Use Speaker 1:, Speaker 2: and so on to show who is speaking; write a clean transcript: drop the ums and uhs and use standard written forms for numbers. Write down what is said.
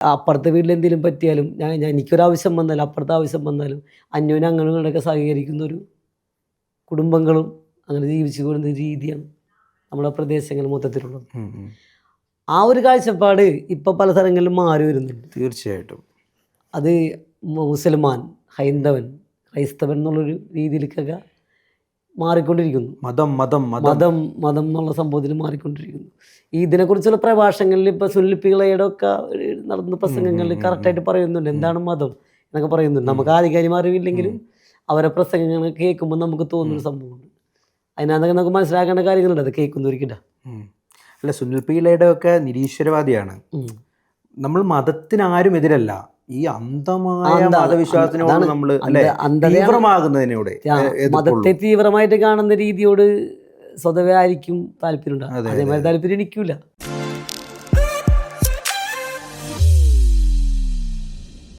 Speaker 1: അപ്പുറത്തെ വീട്ടിൽ എന്തെങ്കിലും പറ്റിയാലും എനിക്കൊരാവശ്യം വന്നാലും അപ്പുറത്തെ ആവശ്യം വന്നാലും അന്യോന്യം അങ്ങനെയൊക്കെ സഹകരിക്കുന്ന ഒരു കുടുംബങ്ങളും അങ്ങനെ ജീവിച്ചു പോകുന്ന രീതിയാണ് നമ്മുടെ പ്രദേശങ്ങൾ മൊത്തത്തിലുള്ളത്. ആ ഒരു കാഴ്ചപ്പാട് ഇപ്പം പല സ്ഥലങ്ങളിലും മാറി വരുന്നുണ്ട്.
Speaker 2: തീർച്ചയായിട്ടും
Speaker 1: അത് മുസൽമാൻ, ഹൈന്ദവൻ, ക്രൈസ്തവൻ എന്നുള്ളൊരു രീതിയിലേക്കൊക്കെ മാറിക്കൊണ്ടിരിക്കുന്നു.
Speaker 2: മതം മതം
Speaker 1: മതം മതം എന്നുള്ള സംഭവത്തിൽ മാറിക്കൊണ്ടിരിക്കുന്നു. ഇതിനെക്കുറിച്ചുള്ള പ്രഭാഷണങ്ങളിൽ ഇപ്പോൾ സുനിൽ പിള്ളയുടെ ഒക്കെ നടന്ന പ്രസംഗങ്ങളിൽ കറക്റ്റായിട്ട് പറയുന്നുണ്ട് എന്താണ് മതം എന്നൊക്കെ പറയുന്നുണ്ട്. നമുക്ക് ആധികാരികം അറിവില്ലെങ്കിലും അവരെ പ്രസംഗങ്ങൾ കേൾക്കുമ്പോൾ നമുക്ക് തോന്നുന്നൊരു സംഭവമുണ്ട്. അതിനകത്തൊക്കെ നമുക്ക് മനസ്സിലാക്കേണ്ട കാര്യങ്ങളുണ്ട് അത് കേൾക്കുന്നവർക്കില്ല.
Speaker 2: അല്ല, സുനിൽ പിള്ളയുടെ ഒക്കെ നിരീശ്വരവാദിയാണ്. നമ്മൾ മതത്തിനാരും എതിരല്ല, ഈ അന്ധമായ മതവിശ്വാസത്തിനോട് നമ്മൾ തീവ്രമാകുന്നതിനോട്
Speaker 1: മതത്തെ തീവ്രമായിട്ട് കാണുന്ന രീതിയോട് സ്വതവേ ആയിരിക്കും താല്പര്യം ഉണ്ടാകും. അതേമാതിരി താല്പര്യം എനിക്കില്ല.